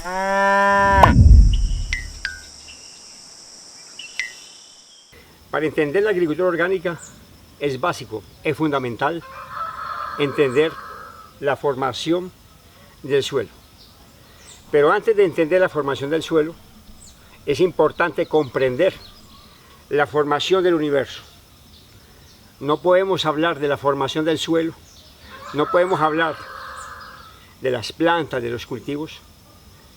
Para entender la agricultura orgánica es básico, es fundamental entender la formación del suelo. Pero antes de entender la formación del suelo, es importante comprender la formación del universo. No podemos hablar de la formación del suelo, no podemos hablar de las plantas, de los cultivos,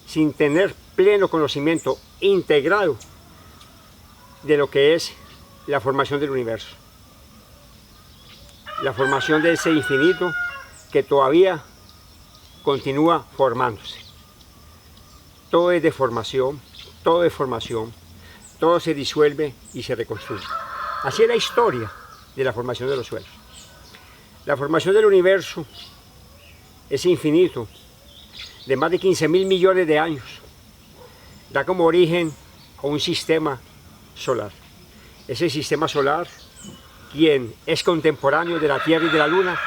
sin tener pleno conocimiento integrado de lo que es la formación del universo. La formación de ese infinito que todavía continúa formándose. Todo es deformación, todo es formación, todo se disuelve y se reconstruye. Así es la historia de la formación de los suelos. La formación del universo es infinito, de más de 15.000 millones de años. Da como origen a un sistema solar. Ese sistema solar, quien es contemporáneo de la Tierra y de la Luna,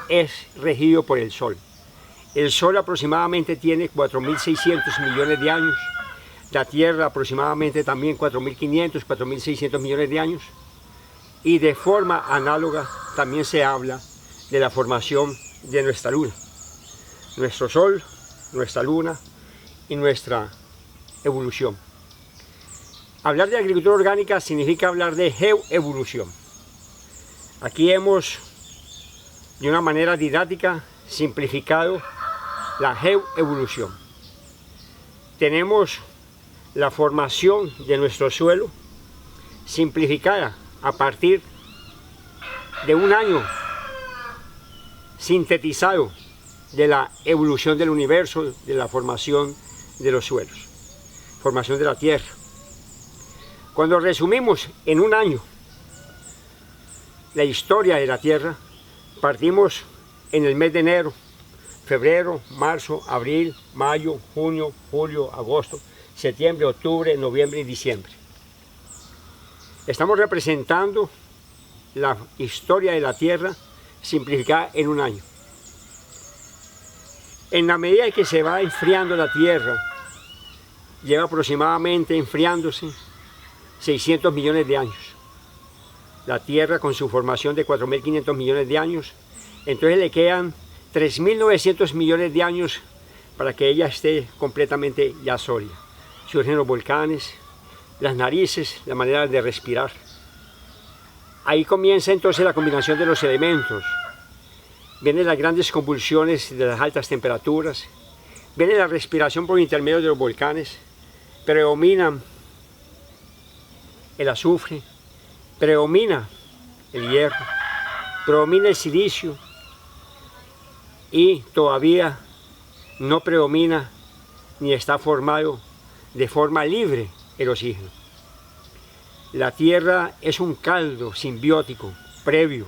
es regido por el Sol. El Sol aproximadamente tiene 4.600 millones de años, la Tierra aproximadamente también 4.500, 4.600 millones de años, y de forma análoga también se habla de la formación de nuestra Luna. Nuestro Sol, nuestra Luna y nuestra evolución. Hablar de agricultura orgánica significa hablar de geoevolución. Aquí hemos, de una manera didáctica, simplificado la geoevolución. Tenemos la formación de nuestro suelo simplificada a partir de un año sintetizado de la evolución del universo, de la formación de los suelos, formación de la tierra. Cuando resumimos en un año la historia de la tierra, partimos en el mes de enero, febrero, marzo, abril, mayo, junio, julio, agosto, septiembre, octubre, noviembre y diciembre. Estamos representando la historia de la tierra simplificada en un año. En la medida que se va enfriando la tierra, lleva aproximadamente enfriándose 600 millones de años. La tierra con su formación de 4.500 millones de años, entonces le quedan 3.900 millones de años para que ella esté completamente ya sólida. Surgen los volcanes, las narices, la manera de respirar. Ahí comienza entonces la combinación de los elementos. Vienen las grandes convulsiones de las altas temperaturas, viene la respiración por intermedio de los volcanes, predominan el azufre, predomina el hierro, predomina el silicio y todavía no predomina ni está formado de forma libre el oxígeno. La tierra es un caldo simbiótico previo.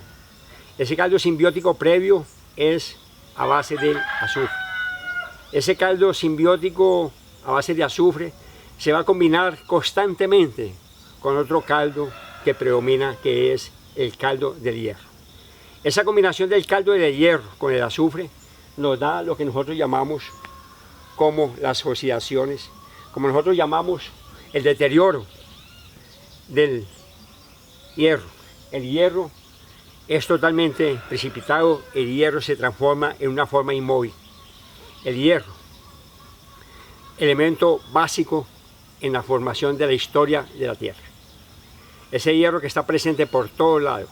Ese caldo simbiótico previo es a base del azufre. Ese caldo simbiótico a base de azufre se va a combinar constantemente con otro caldo que predomina, que es el caldo del hierro. Esa combinación del caldo del hierro con el azufre nos da lo que nosotros llamamos como las oxidaciones, como nosotros llamamos el deterioro del hierro. El hierro es totalmente precipitado, el hierro se transforma en una forma inmóvil. El hierro, elemento básico en la formación de la historia de la Tierra. Ese hierro que está presente por todos lados,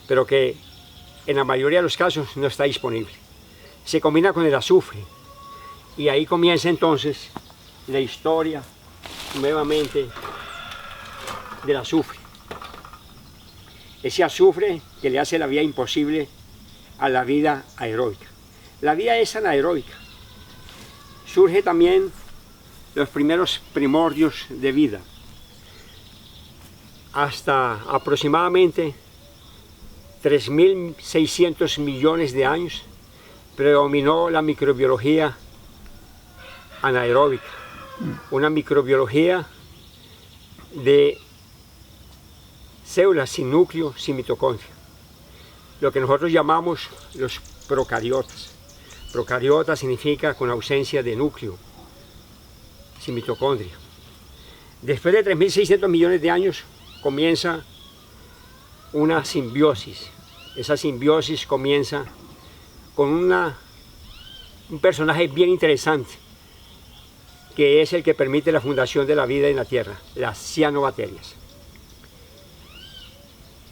pero que en la mayoría de los casos no está disponible. Se combina con el azufre y ahí comienza entonces la historia nuevamente del azufre. Ese azufre que le hace la vida imposible a la vida aeróbica. La vida es anaeróbica. Surge también los primeros primordios de vida. Hasta aproximadamente 3.600 millones de años predominó la microbiología anaeróbica, una microbiología de células sin núcleo, sin mitocondria, lo que nosotros llamamos los procariotas. Procariota significa con ausencia de núcleo, sin mitocondria. Después de 3.600 millones de años comienza una simbiosis. Esa simbiosis comienza con un personaje bien interesante, que es el que permite la fundación de la vida en la Tierra, las cianobacterias.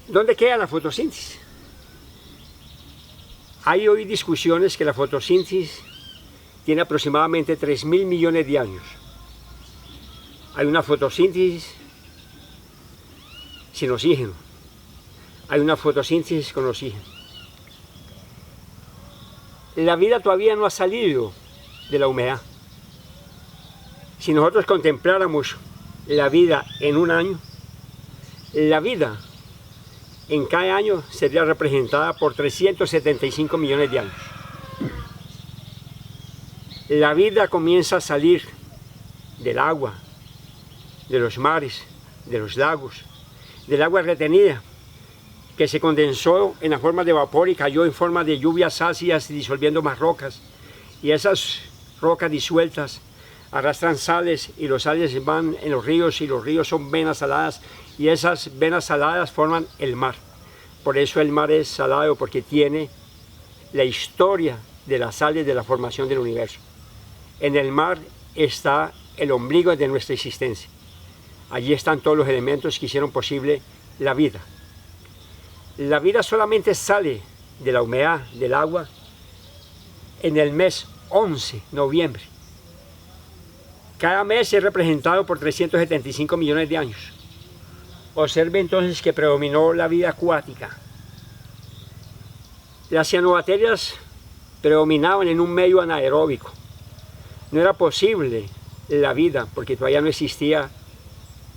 ¿Dónde queda la fotosíntesis? Hay hoy discusiones que la fotosíntesis tiene aproximadamente 3.000 millones de años. Hay una fotosíntesis sin oxígeno. Hay una fotosíntesis con oxígeno. La vida todavía no ha salido de la humedad. Si nosotros contempláramos la vida en un año, la vida en cada año sería representada por 375 millones de años. La vida comienza a salir del agua, de los mares, de los lagos, del agua retenida, que se condensó en la forma de vapor y cayó en forma de lluvias ácidas disolviendo más rocas. Y esas rocas disueltas arrastran sales y los sales van en los ríos y los ríos son venas saladas y esas venas saladas forman el mar. Por eso el mar es salado, porque tiene la historia de las sales de la formación del universo. En el mar está el ombligo de nuestra existencia. Allí están todos los elementos que hicieron posible la vida. La vida solamente sale de la humedad del agua en el mes 11, noviembre. Cada mes es representado por 375 millones de años. Observe entonces que predominó la vida acuática. Las cianobacterias predominaban en un medio anaeróbico. No era posible la vida porque todavía no existía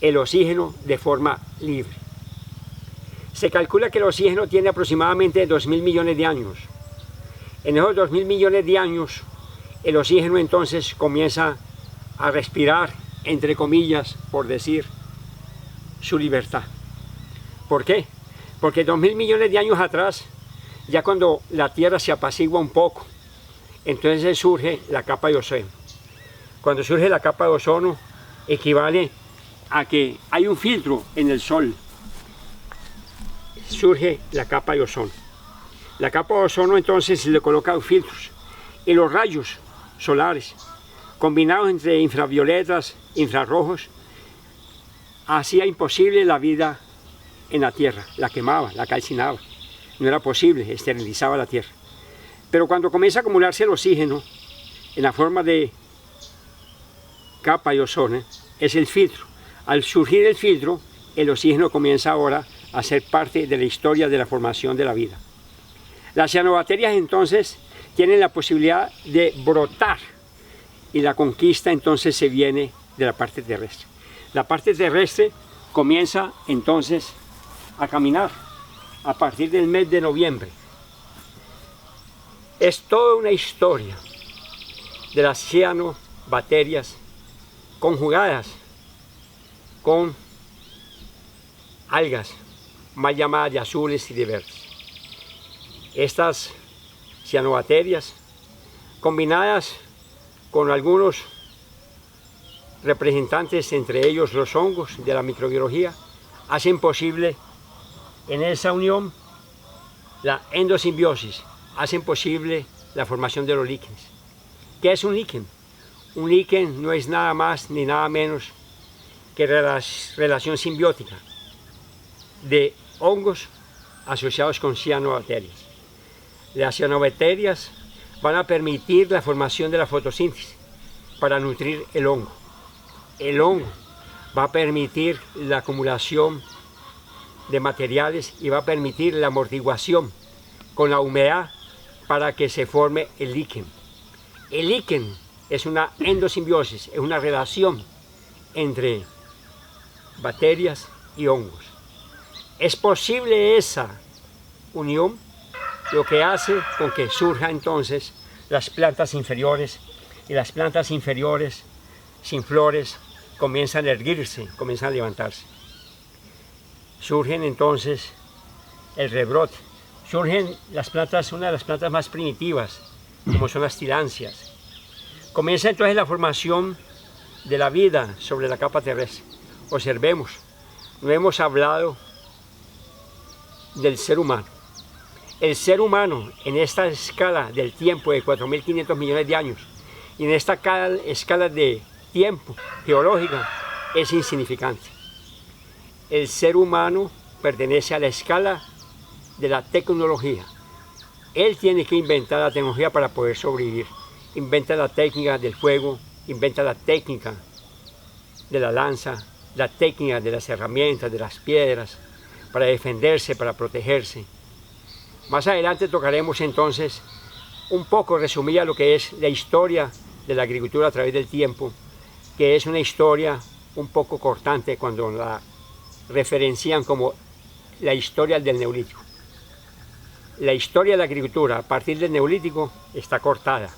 el oxígeno de forma libre. Se calcula que el oxígeno tiene aproximadamente 2.000 millones de años. En esos 2.000 millones de años, el oxígeno entonces comienza a respirar, entre comillas, por decir, su libertad. ¿Por qué? Porque 2.000 millones de años atrás, ya cuando la Tierra se apacigua un poco, entonces surge la capa de ozono. Cuando surge la capa de ozono, equivale a que hay un filtro en el Sol. Surge la capa de ozono. La capa de ozono entonces le coloca filtros y los rayos solares, combinados entre infravioletas, infrarrojos, hacía imposible la vida en la Tierra, la quemaba, la calcinaba. No era posible, esterilizaba la Tierra. Pero cuando comienza a acumularse el oxígeno en la forma de capa de ozono, es el filtro. Al surgir el filtro, el oxígeno comienza ahora a ser parte de la historia de la formación de la vida. Las cianobacterias entonces tienen la posibilidad de brotar y la conquista entonces se viene de la parte terrestre. La parte terrestre comienza entonces a caminar a partir del mes de noviembre. Es toda una historia de las cianobacterias conjugadas con algas, más llamadas de azules y de verdes. Estas cianobacterias, combinadas con algunos representantes, entre ellos los hongos de la microbiología, hacen posible en esa unión la endosimbiosis, hacen posible la formación de los líquenes. ¿Qué es un líquen? Un líquen no es nada más ni nada menos que relación simbiótica de hongos asociados con cianobacterias. Las cianobacterias van a permitir la formación de la fotosíntesis para nutrir el hongo. El hongo va a permitir la acumulación de materiales y va a permitir la amortiguación con la humedad para que se forme el líquen. El líquen es una endosimbiosis, es una relación entre bacterias y hongos. Es posible esa unión, lo que hace con que surjan entonces las plantas inferiores, y las plantas inferiores sin flores comienzan a erguirse, comienzan a levantarse. Surgen entonces el rebrote, surgen las plantas, una de las plantas más primitivas, como son las tiláceas. Comienza entonces la formación de la vida sobre la capa terrestre. Observemos, no hemos hablado del ser humano. El ser humano en esta escala del tiempo de 4.500 millones de años y en esta escala de tiempo geológica es insignificante. El ser humano pertenece a la escala de la tecnología. Él tiene que inventar la tecnología para poder sobrevivir. Inventa la técnica del fuego, inventa la técnica de la lanza, la técnica de las herramientas, de las piedras, para defenderse, para protegerse. Más adelante tocaremos entonces un poco resumida lo que es la historia de la agricultura a través del tiempo, que es una historia un poco cortante cuando la referencian como la historia del Neolítico. La historia de la agricultura a partir del Neolítico está cortada.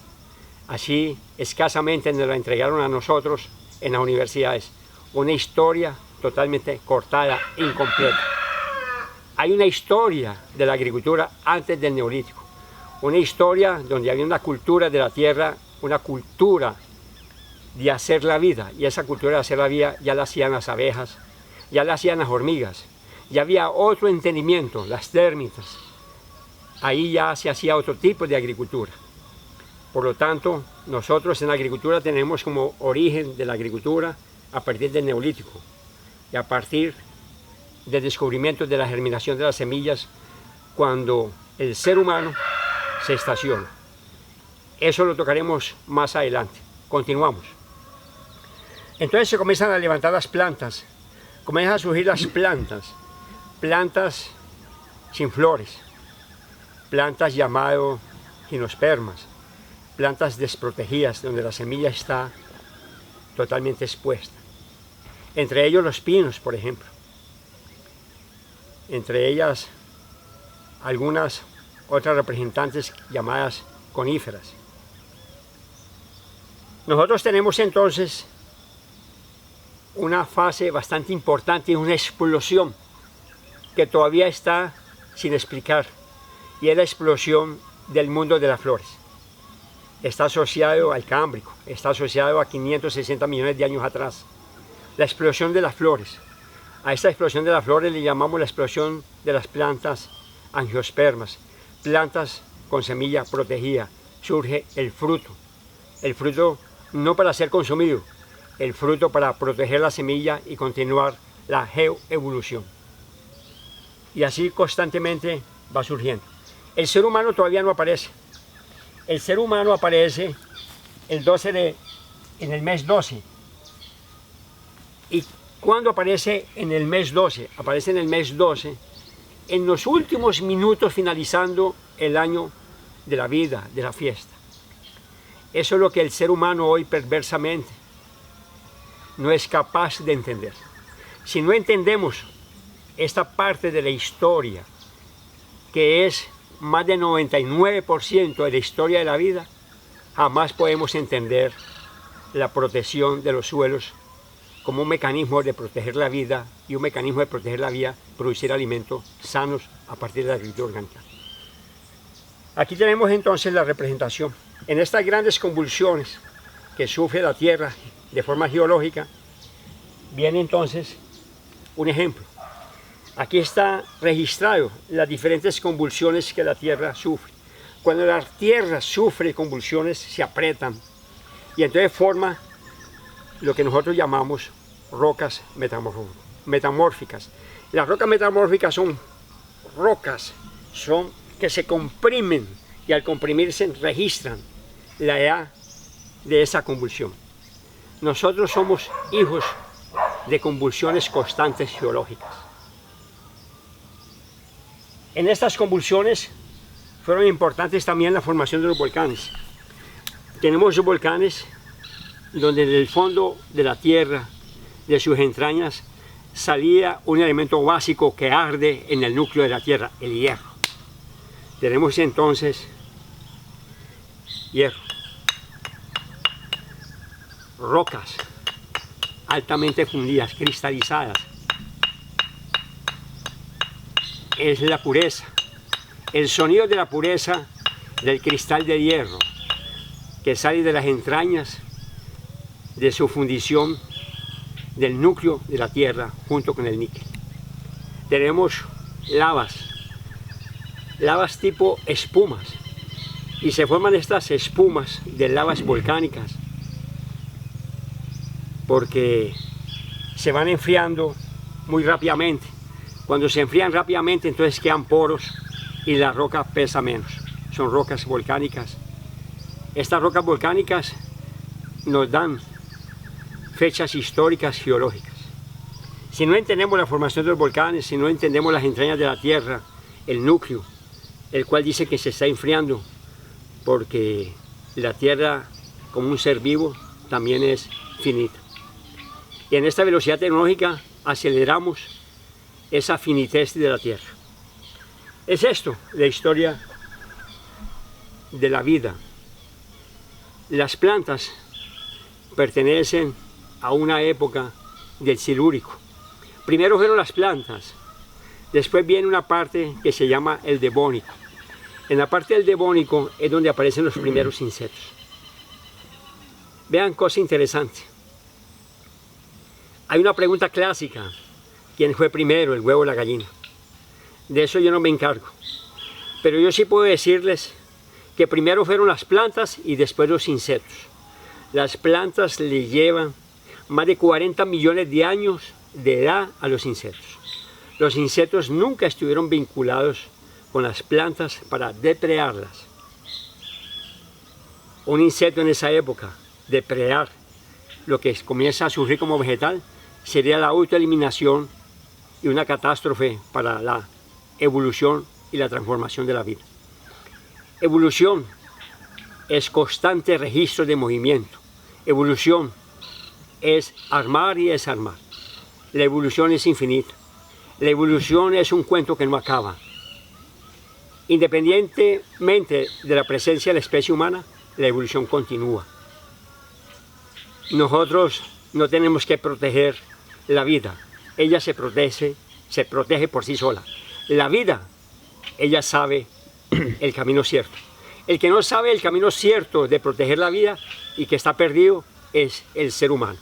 Así escasamente nos la entregaron a nosotros en las universidades. Una historia totalmente cortada, incompleta. Hay una historia de la agricultura antes del Neolítico. Una historia donde había una cultura de la tierra, una cultura de hacer la vida. Y esa cultura de hacer la vida ya la hacían las abejas, ya la hacían las hormigas. Ya había otro entendimiento, las térmitas. Ahí ya se hacía otro tipo de agricultura. Por lo tanto, nosotros en la agricultura tenemos como origen de la agricultura a partir del Neolítico y a partir del descubrimiento de la germinación de las semillas cuando el ser humano se estaciona. Eso lo tocaremos más adelante. Continuamos. Entonces se comienzan a levantar las plantas, comienzan a surgir las plantas sin flores, plantas llamadas gimnospermas, plantas desprotegidas donde la semilla está totalmente expuesta. Entre ellos los pinos, por ejemplo. Entre ellas algunas otras representantes llamadas coníferas. Nosotros tenemos entonces una fase bastante importante y una explosión que todavía está sin explicar, y es la explosión del mundo de las flores. Está asociado al Cámbrico, está asociado a 560 millones de años atrás. La explosión de las flores. A esta explosión de las flores le llamamos la explosión de las plantas angiospermas, plantas con semilla protegida. Surge el fruto no para ser consumido, el fruto para proteger la semilla y continuar la geoevolución. Y así constantemente va surgiendo. El ser humano todavía no aparece. El ser humano aparece en el mes 12. ¿Y cuándo aparece en el mes 12? Aparece en el mes 12, en los últimos minutos finalizando el año de la vida, de la fiesta. Eso es lo que el ser humano hoy perversamente no es capaz de entender. Si no entendemos esta parte de la historia, que es más del 99% de la historia de la vida, jamás podemos entender la protección de los suelos como un mecanismo de proteger la vida y un mecanismo de proteger la vida, producir alimentos sanos a partir de la agricultura orgánica. Aquí tenemos entonces la representación. En estas grandes convulsiones que sufre la Tierra de forma geológica, viene entonces un ejemplo. Aquí está registrado las diferentes convulsiones que la Tierra sufre. Cuando la Tierra sufre convulsiones, se aprietan y entonces forma lo que nosotros llamamos rocas metamórficas. Las rocas metamórficas son rocas que se comprimen y al comprimirse registran la edad de esa convulsión. Nosotros somos hijos de convulsiones constantes geológicas. En estas convulsiones fueron importantes también la formación de los volcanes. Tenemos volcanes donde en el fondo de la tierra, de sus entrañas, salía un elemento básico que arde en el núcleo de la tierra, el hierro. Tenemos entonces hierro, rocas altamente fundidas, cristalizadas. Es la pureza, el sonido de la pureza del cristal de hierro que sale de las entrañas de su fundición del núcleo de la Tierra junto con el níquel. Tenemos lavas tipo espumas, y se forman estas espumas de lavas volcánicas porque se van enfriando muy rápidamente. Cuando se enfrían rápidamente, entonces quedan poros y la roca pesa menos. Son rocas volcánicas. Estas rocas volcánicas nos dan fechas históricas geológicas. Si no entendemos la formación de los volcanes, si no entendemos las entrañas de la Tierra, el núcleo, el cual dice que se está enfriando, porque la Tierra, como un ser vivo, también es finita. Y en esta velocidad tecnológica aceleramos esa finitez de la Tierra. Es esto la historia de la vida. Las plantas pertenecen a una época del Silúrico. Primero fueron las plantas, después viene una parte que se llama el Devónico. En la parte del Devónico es donde aparecen los primeros insectos. Vean cosa interesante. Hay una pregunta clásica: ¿quién fue primero, el huevo o la gallina? De eso yo no me encargo. Pero yo sí puedo decirles que primero fueron las plantas y después los insectos. Las plantas le llevan más de 40 millones de años de edad a los insectos. Los insectos nunca estuvieron vinculados con las plantas para depredarlas. Un insecto en esa época, depredar lo que comienza a surgir como vegetal, sería la autoeliminación y una catástrofe para la evolución y la transformación de la vida. Evolución es constante registro de movimiento. Evolución es armar y desarmar. La evolución es infinita. La evolución es un cuento que no acaba. Independientemente de la presencia de la especie humana, la evolución continúa. Nosotros no tenemos que proteger la vida. Ella se protege por sí sola. La vida, ella sabe el camino cierto. El que no sabe el camino cierto de proteger la vida y que está perdido es el ser humano.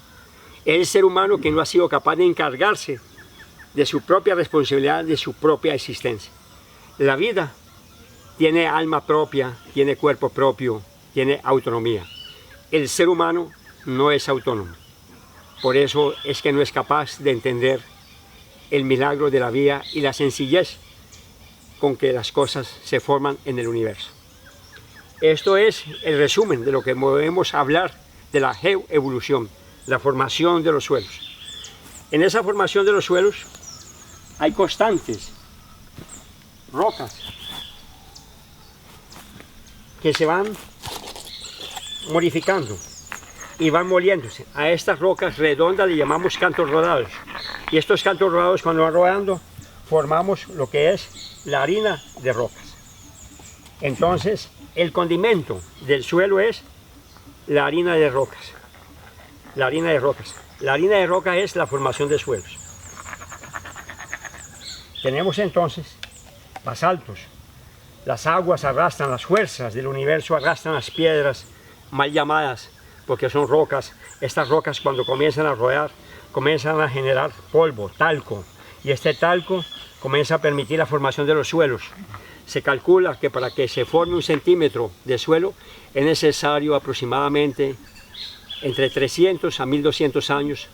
Es el ser humano que no ha sido capaz de encargarse de su propia responsabilidad, de su propia existencia. La vida tiene alma propia, tiene cuerpo propio, tiene autonomía. El ser humano no es autónomo. Por eso es que no es capaz de entender el milagro de la vida y la sencillez con que las cosas se forman en el universo. Esto es el resumen de lo que podemos hablar de la geoevolución, la formación de los suelos. En esa formación de los suelos hay constantes rocas que se van modificando y van moliéndose. A estas rocas redondas le llamamos cantos rodados. Y estos cantos rodados, cuando van rodando, formamos lo que es la harina de rocas. Entonces, el condimento del suelo es la harina de rocas. La harina de rocas. La harina de roca es la formación de suelos. Tenemos entonces basaltos. Las aguas arrastran, las fuerzas del universo arrastran las piedras mal llamadas, porque son rocas. Estas rocas, cuando comienzan a rodar, comienzan a generar polvo, talco, y este talco comienza a permitir la formación de los suelos. Se calcula que para que se forme 1 centímetro de suelo es necesario aproximadamente entre 300 a 1200 años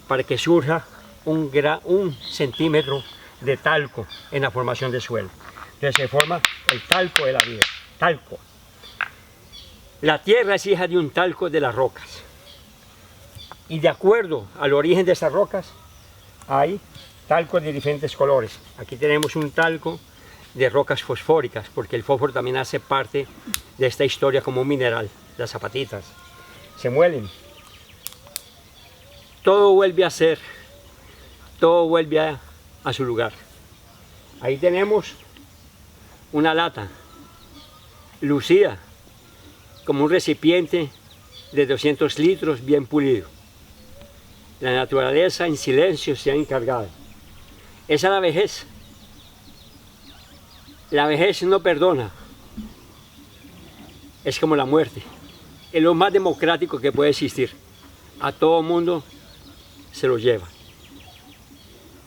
para que surja un centímetro de talco en la formación del suelo. Entonces se forma el talco de la vida, talco. La tierra es hija de un talco de las rocas. Y de acuerdo al origen de esas rocas, hay talcos de diferentes colores. Aquí tenemos un talco de rocas fosfóricas, porque el fósforo también hace parte de esta historia como un mineral. Las zapatitas se muelen. Todo vuelve a ser, todo vuelve a su lugar. Ahí tenemos una lata lucida como un recipiente de 200 litros bien pulido. La naturaleza en silencio se ha encargado. Esa es la vejez. La vejez no perdona. Es como la muerte. Es lo más democrático que puede existir. a todo mundo se lo lleva.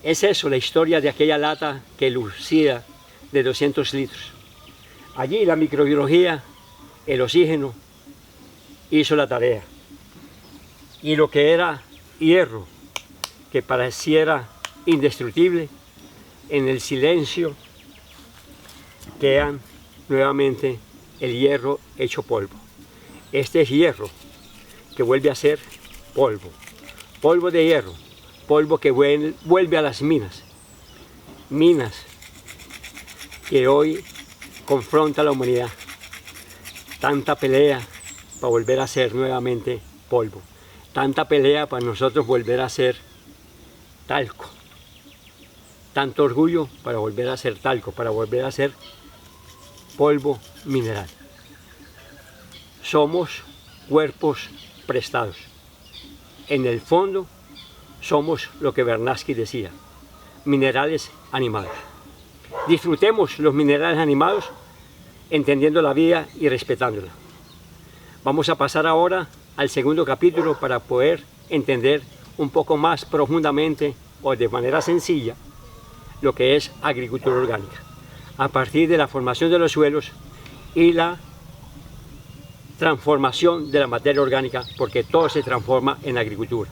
Es eso, la historia de aquella lata que lucía de 200 litros. Allí la microbiología, el oxígeno, hizo la tarea. Y lo que era hierro, que pareciera indestructible, en el silencio quedan nuevamente el hierro hecho polvo. Este es hierro que vuelve a ser polvo, polvo de hierro, polvo que vuelve a las minas, minas que hoy confronta a la humanidad. Tanta pelea para volver a ser nuevamente polvo, tanta pelea para nosotros volver a ser talco, tanto orgullo para volver a ser talco, para volver a ser polvo mineral. Somos cuerpos prestados. En el fondo somos lo que Vernadsky decía, minerales animados. Disfrutemos los minerales animados entendiendo la vida y respetándola. Vamos a pasar ahora al segundo capítulo para poder entender un poco más profundamente o de manera sencilla lo que es agricultura orgánica, a partir de la formación de los suelos y la transformación de la materia orgánica, porque todo se transforma en agricultura.